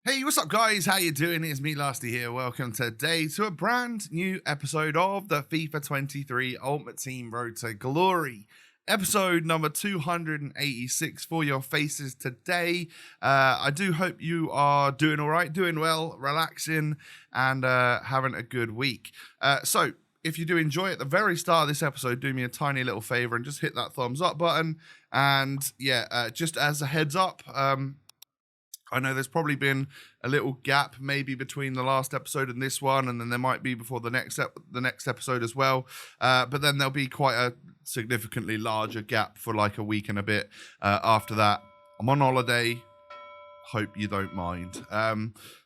Hey, what's up, guys? How you doing? It's me, Lasty here. Welcome today to a brand new episode of the FIFA 23 Ultimate Team Road to Glory. Episode number 286 for your faces today. I do hope you are doing all right, doing well, relaxing, and having a good week. So, if you do enjoy at the very start of this episode, do me a tiny little favor and just hit that thumbs up button. And yeah, just as a heads up, I know there's probably been a little gap maybe between the last episode and this one, and then there might be before the next episode as well. But then there'll be quite a significantly larger gap for like a week and a bit after that. I'm on holiday. Hope you don't mind.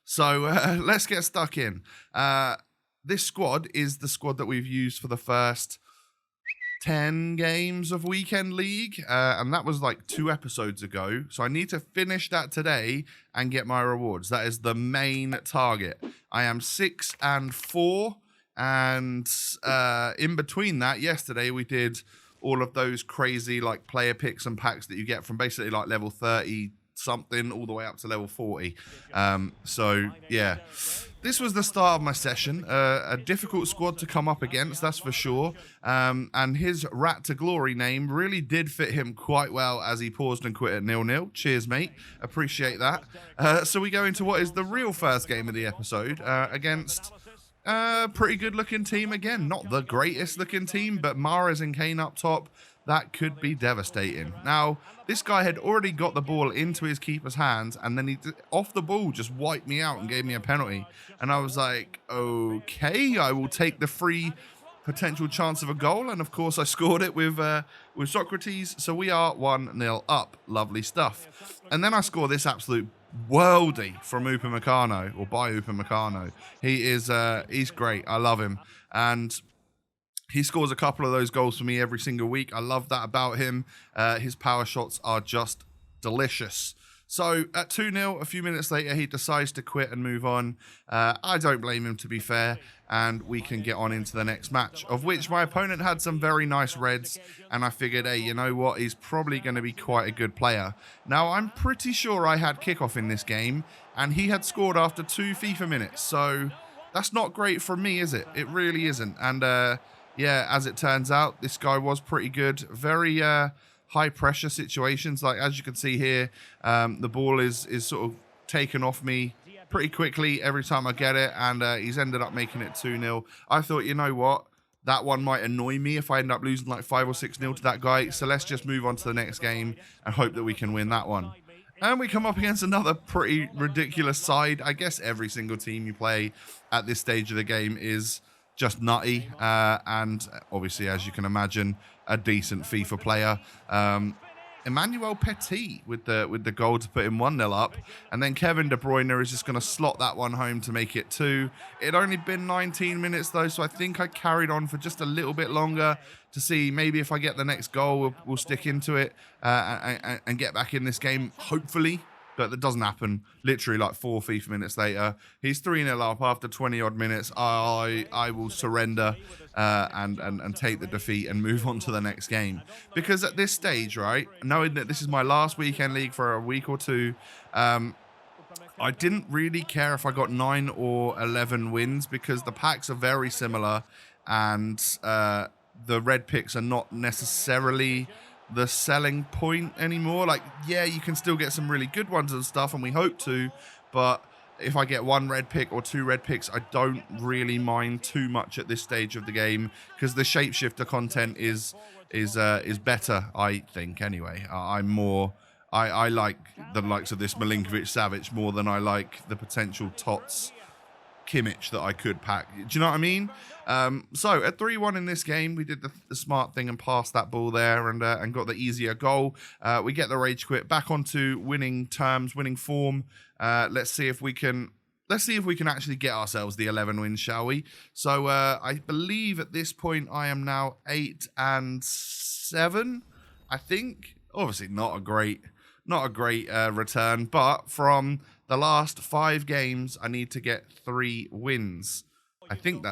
So let's get stuck in. This squad is the squad that we've used for the first 10 games of Weekend League, and that was like 2 episodes ago. So I need to finish that today and get my rewards. That is the main target. I am 6-4, and in between that, yesterday we did all of those crazy like player picks and packs that you get from basically like level 30 something all the way up to level 40. So yeah, this was the start of my session. A difficult squad to come up against, that's for sure. And his Rat to Glory name really did fit him quite well as he paused and quit at 0-0. Cheers, mate. Appreciate that. So we go into what is the real first game of the episode against a pretty good looking team again. Not the greatest looking team, but Mahrez and Kane up top. That could be devastating. Now, this guy had already got the ball into his keeper's hands, and then he, off the ball, just wiped me out and gave me a penalty. And I was like, okay, I will take the free potential chance of a goal. And, of course, I scored it with Socrates. So we are 1-0 up. Lovely stuff. And then I score this absolute worldie from Upamecano, or by Upamecano. He's great. I love him. And he scores a couple of those goals for me every single week. I love that about him. His power shots are just delicious. So at 2-0, a few minutes later, he decides to quit and move on. I don't blame him, to be fair, and we can get on into the next match, of which my opponent had some very nice reds, and I figured, hey, you know what? He's probably going to be quite a good player. Now, I'm pretty sure I had kickoff in this game, and he had scored after 2 FIFA minutes, so that's not great for me, is it? It really isn't. And yeah, as it turns out, this guy was pretty good. Very high pressure situations. Like, as you can see here, the ball is sort of taken off me pretty quickly every time I get it. And he's ended up making it 2-0. I thought, you know what? That one might annoy me if I end up losing like 5 or 6-0 to that guy. So let's just move on to the next game and hope that we can win that one. And we come up against another pretty ridiculous side. I guess every single team you play at this stage of the game is just nutty, and obviously, as you can imagine, a decent FIFA player. Emmanuel Petit with the goal to put him 1-0 up, and then Kevin De Bruyne is just going to slot that one home to make it 2. It only been 19 minutes though, so I think I carried on for just a little bit longer to see maybe if I get the next goal, we'll stick into it and get back in this game, hopefully. But that doesn't happen. Literally like 4 FIFA minutes later, he's 3-0 up after 20 odd minutes. I will surrender and take the defeat and move on to the next game. Because at this stage, right, knowing that this is my last weekend league for a week or two, I didn't really care if I got 9 or 11 wins because the packs are very similar and the red picks are not necessarily the selling point anymore. Like, yeah, you can still get some really good ones and stuff, and we hope to, but if I get 1 red pick or 2 red picks, I don't really mind too much at this stage of the game because the shapeshifter content is better, I think. Anyway, I like the likes of this Milinkovic Savic more than I like the potential TOTS Kimmich that I could pack. Do you know what I mean? So at 3-1 in this game, we did the smart thing and passed that ball there and got the easier goal. We get the rage quit back onto winning terms, winning form. Let's see if we can actually get ourselves the 11 wins, shall we? So I believe at this point I am now 8-7. I think obviously not a great return, but from the last 5 games, I need to get 3 wins. I think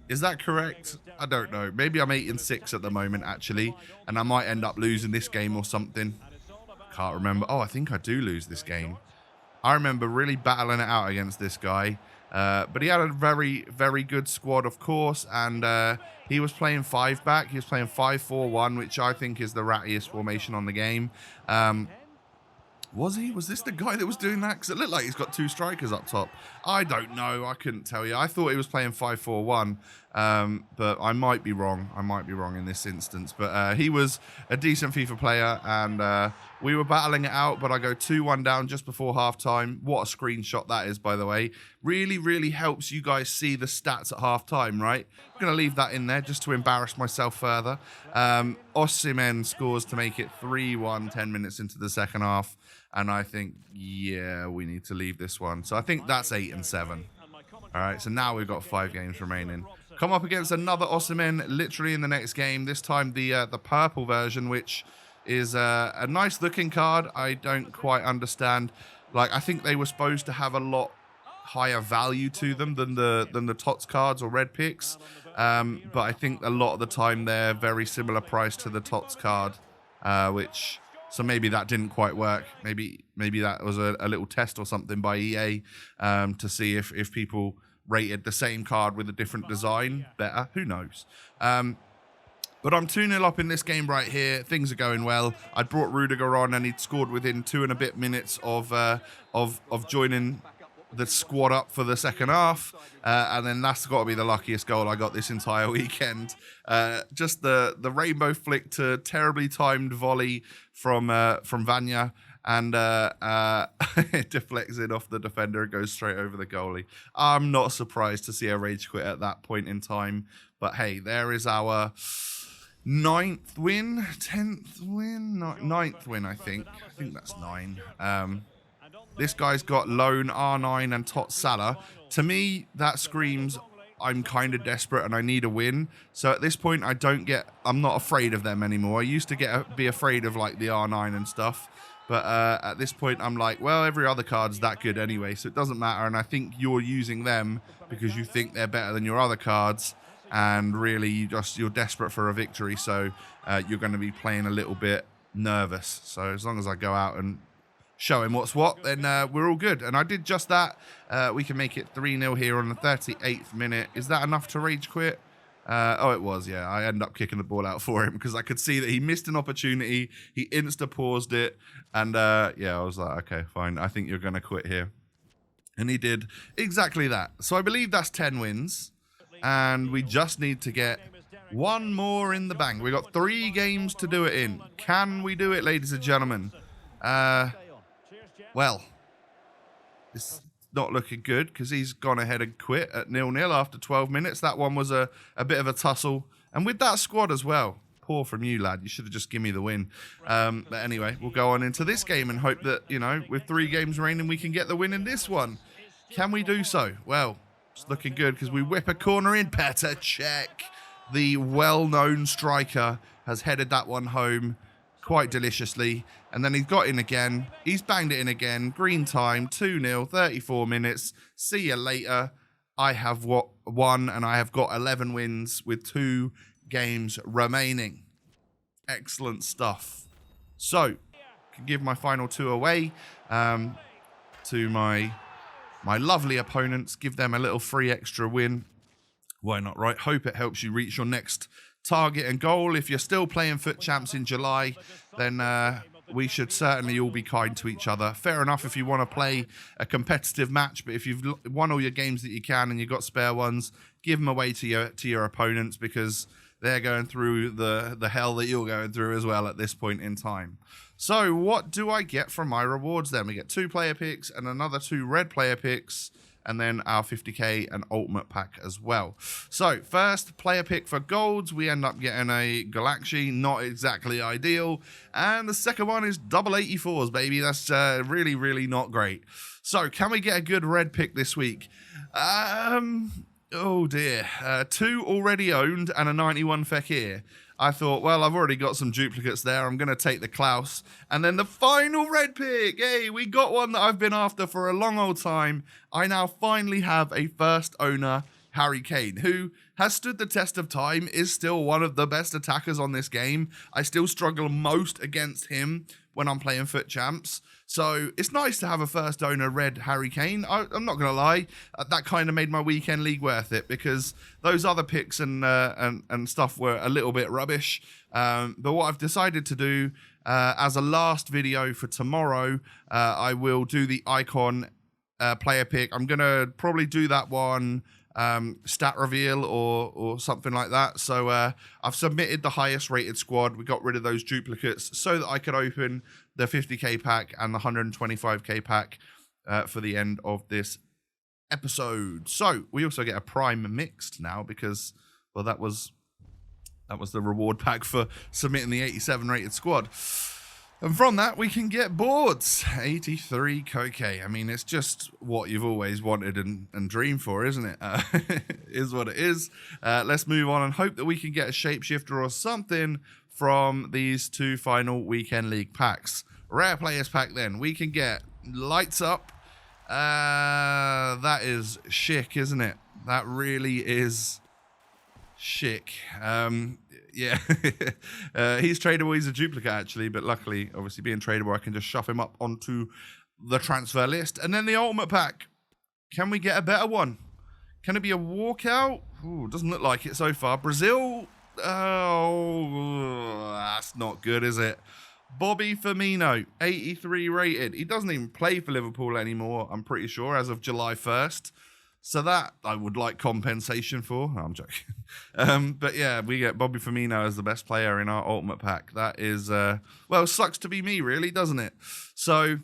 is that correct? I don't know. Maybe I'm 8-6 at the moment, actually, and I might end up losing this game or something. Can't remember. Oh, I think I do lose this game. I remember really battling it out against this guy. But he had a very, very good squad, of course, and he was playing 5-back. He was playing 5-4-1, which I think is the rattiest formation on the game. Was he? Was this the guy that was doing that? Because it looked like he's got 2 strikers up top. I don't know. I couldn't tell you. I thought he was playing 5-4-1, but I might be wrong. I might be wrong in this instance. But he was a decent FIFA player, and we were battling it out, but I go 2-1 down just before halftime. What a screenshot that is, by the way. Really, really helps you guys see the stats at halftime, right? I'm going to leave that in there just to embarrass myself further. Osimhen scores to make it 3-1 10 minutes into the second half. And I think, yeah, we need to leave this one. So I think that's 8-7. All right, so now we've got 5 games remaining. Come up against another Osimhen literally in the next game. This time the purple version, which is a nice looking card. I don't quite understand. Like, I think they were supposed to have a lot higher value to them than the TOTS cards or red picks. But I think a lot of the time they're very similar price to the TOTS card, which... So maybe that didn't quite work. Maybe that was a little test or something by EA to see if people rated the same card with a different design better. Who knows? But I'm 2-0 up in this game right here. Things are going well. I brought Rudiger on, and he'd scored within 2 and a bit minutes of joining the squad up for the second half, and then that's got to be the luckiest goal I got this entire weekend. Just the rainbow flick to terribly timed volley from Vanya, and it deflects it off the defender and goes straight over the goalie. I'm not surprised to see a rage quit at that point in time, but hey, there is our 9th win, 10th win, 9th win, I think that's 9. This guy's got loan, R9, and TOTS Salah. To me, that screams I'm kind of desperate and I need a win. So at this point, I'm not afraid of them anymore. I used to be afraid of like the R9 and stuff. But at this point, I'm like, well, every other card's that good anyway, so it doesn't matter. And I think you're using them because you think they're better than your other cards. And really, you're desperate for a victory. So you're going to be playing a little bit nervous. So as long as I go out and show him what's what, then we're all good. And I did just that. We can make it 3-0 here on the 38th minute. Is that enough to rage quit? Oh, it was, yeah. I ended up kicking the ball out for him because I could see that he missed an opportunity. He insta-paused it. And, yeah, I was like, okay, fine. I think you're going to quit here. And he did exactly that. So I believe that's 10 wins. And we just need to get one more in the bank. We've got 3 games to do it in. Can we do it, ladies and gentlemen? Well, it's not looking good because he's gone ahead and quit at 0-0 after 12 minutes. That one was a bit of a tussle. And with that squad as well. Poor from you, lad. You should have just given me the win. But anyway, we'll go on into this game and hope that, you know, with 3 games remaining, we can get the win in this one. Can we do so? Well, it's looking good because we whip a corner in. Petr Cech, the well-known striker, has headed that one home quite deliciously. And then he's got in again. He's banged it in again. Green time, 2-0, 34 minutes. See you later. I have won, and I have got 11 wins with 2 games remaining. Excellent stuff. So, I can give my final 2 away to my lovely opponents. Give them a little free extra win. Why not, right? Hope it helps you reach your next target and goal. If you're still playing Foot Champs in July, then we should certainly all be kind to each other. Fair enough if you want to play a competitive match, but if you've won all your games that you can and you've got spare ones, give them away to your opponents because they're going through the hell that you're going through as well at this point in time. So what do I get from my rewards then? We get 2 player picks and another 2 red player picks, and then our 50k and ultimate pack as well. So first player pick for golds, we end up getting a Galaxy, not exactly ideal. And the second one is double 84s, baby. That's really, really not great. So can we get a good red pick this week? Oh dear. 2 already owned and a 91 Fekir. I thought, well, I've already got some duplicates there. I'm going to take the Klaus. And then the final red pick. Hey, we got one that I've been after for a long old time. I now finally have a first owner, Harry Kane, who has stood the test of time, is still one of the best attackers on this game. I still struggle most against him, when I'm playing Foot Champs. So it's nice to have a first owner red Harry Kane. I'm not going to lie, that kind of made my weekend league worth it, because those other picks and stuff were a little bit rubbish. But what I've decided to do as a last video for tomorrow, I will do the icon player pick. I'm going to probably do that one stat reveal or something like that. So I've submitted the highest rated squad. We got rid of those duplicates so that I could open the 50k pack and the 125k pack for the end of this episode. So we also get a prime mixed now because, well, that was the reward pack for submitting the 87 rated squad. And from that, we can get boards. 83 Koke. I mean, it's just what you've always wanted and dreamed for, isn't it? Is what it is. Let's move on and hope that we can get a shapeshifter or something from these two final weekend league packs. Rare players pack then. We can get lights up. That is chic, isn't it? That really is chic. Yeah. He's tradable. He's a duplicate, actually, but luckily, obviously, being tradable, I can just shove him up onto the transfer list. And then the ultimate pack. Can we get a better one? Can it be a walkout? Ooh, doesn't look like it so far. Brazil. Oh, that's not good, is it? Bobby Firmino, 83 rated. He doesn't even play for Liverpool anymore, I'm pretty sure, as of July 1st. So that I would like compensation for. No, I'm joking. But yeah, we get Bobby Firmino as the best player in our ultimate pack. That is, well, sucks to be me, really, doesn't it? So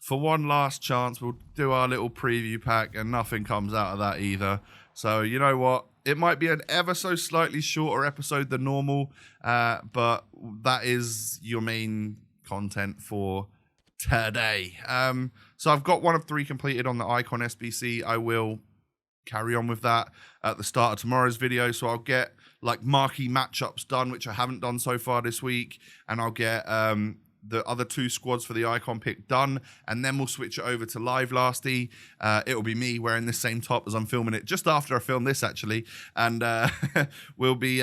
for one last chance, we'll do our little preview pack, and nothing comes out of that either. So you know what? It might be an ever so slightly shorter episode than normal, but that is your main content for today. So I've got one of 3 completed on the Icon SBC. I will carry on with that at the start of tomorrow's video. So I'll get like marquee matchups done, which I haven't done so far this week, and I'll get the other 2 squads for the Icon pick done, and then we'll switch it over to Live Lasty. It'll be me wearing the same top as I'm filming it just after I film this, actually, and we'll be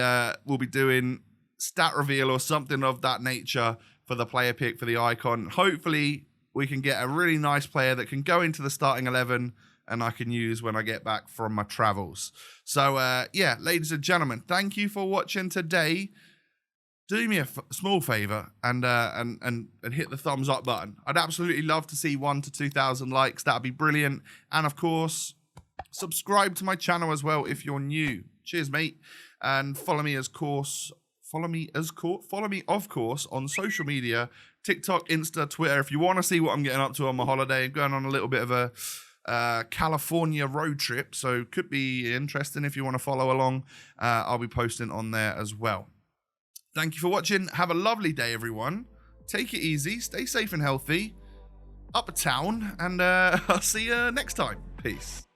doing stat reveal or something of that nature for the player pick for the Icon. Hopefully we can get a really nice player that can go into the starting 11 and I can use when I get back from my travels. So yeah, ladies and gentlemen, thank you for watching today. Do me a small favor and hit the thumbs up button. I'd absolutely love to see 1,000 to 2,000 likes. That'd be brilliant. And of course, subscribe to my channel as well if you're new. Cheers, mate. And follow me of course on social media, TikTok, Insta, Twitter. If you want to see what I'm getting up to on my holiday, I'm going on a little bit of a California road trip, so could be interesting if you want to follow along. I'll be posting on there as well. Thank you for watching. Have a lovely day, everyone. Take it easy, stay safe and healthy. Up a town, and I'll see you next time. Peace.